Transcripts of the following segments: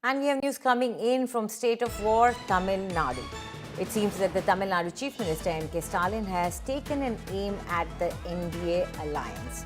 And we have news coming in from state of war, Tamil Nadu. It seems that the Tamil Nadu Chief Minister M.K. Stalin has taken an aim at the NDA alliance.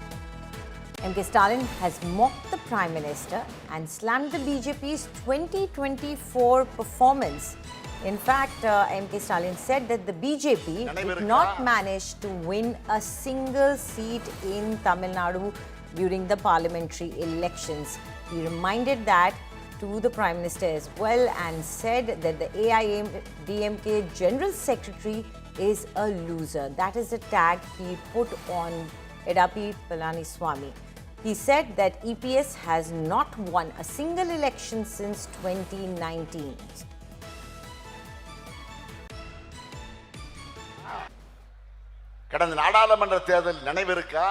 M.K. Stalin has mocked the Prime Minister and slammed the BJP's 2024 performance. In fact, M.K. Stalin said that the BJP did not manage to win a single seat in Tamil Nadu during the parliamentary elections. He reminded that to the Prime Minister as well and said that the AIADMK General Secretary is a loser. That is the tag he put on Edapi Palaniswamy. He said that EPS has not won a single election since 2019. கடந்த நாடாளுமன்ற தேர்தல் நினைவிருக்கா?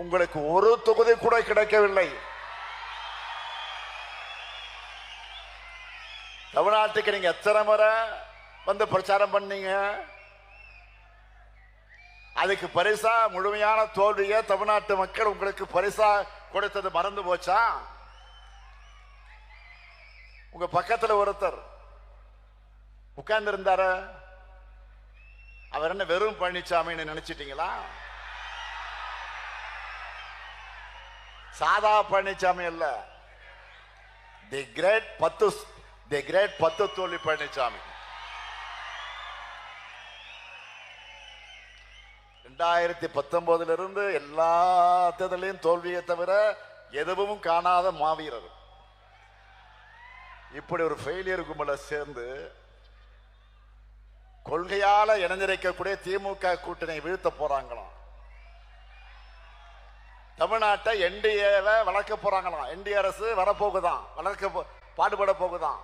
உங்களுக்கு ஒரு தொகுதி கூட கிடைக்கவில்லை. தமிழ்நாட்டுக்கு நீங்க எத்தனை முறை வந்து பிரச்சாரம் பண்ணீங்க? அதுக்கு பரிசா முழுமையான தோல்வியை தமிழ்நாட்டு மக்கள் உங்களுக்கு பரிசா கொடுத்தது மறந்து போச்சா? உங்க பக்கத்துல ஒருத்தர் உட்கார்ந்து இருந்தாரு, அவர் என்ன வெறும் பழனிசாமின்னு நினைச்சிட்டீங்களா? சாதா பழனிசாமி அல்ல, தி கிரேட் பத்து தோல்வி பழனிசாமி. 2019 இருந்து எல்லா தேர்தலையும் தோல்வியை தவிர எதுவும் காணாத மாவீரர். இப்படி ஒரு ஃபெயிலியர் கும்பல சேர்ந்து கொள்கையால இணைந்திருக்கக்கூடிய திமுக கூட்டணி வீழ்த்த போறாங்களாம். தமிழ்நாட்டை என்டிஏவை வளர்க்க போறாங்களாம். என்டிஏ அரசு வரப்போகுதான், பாடுபட போகுதான்.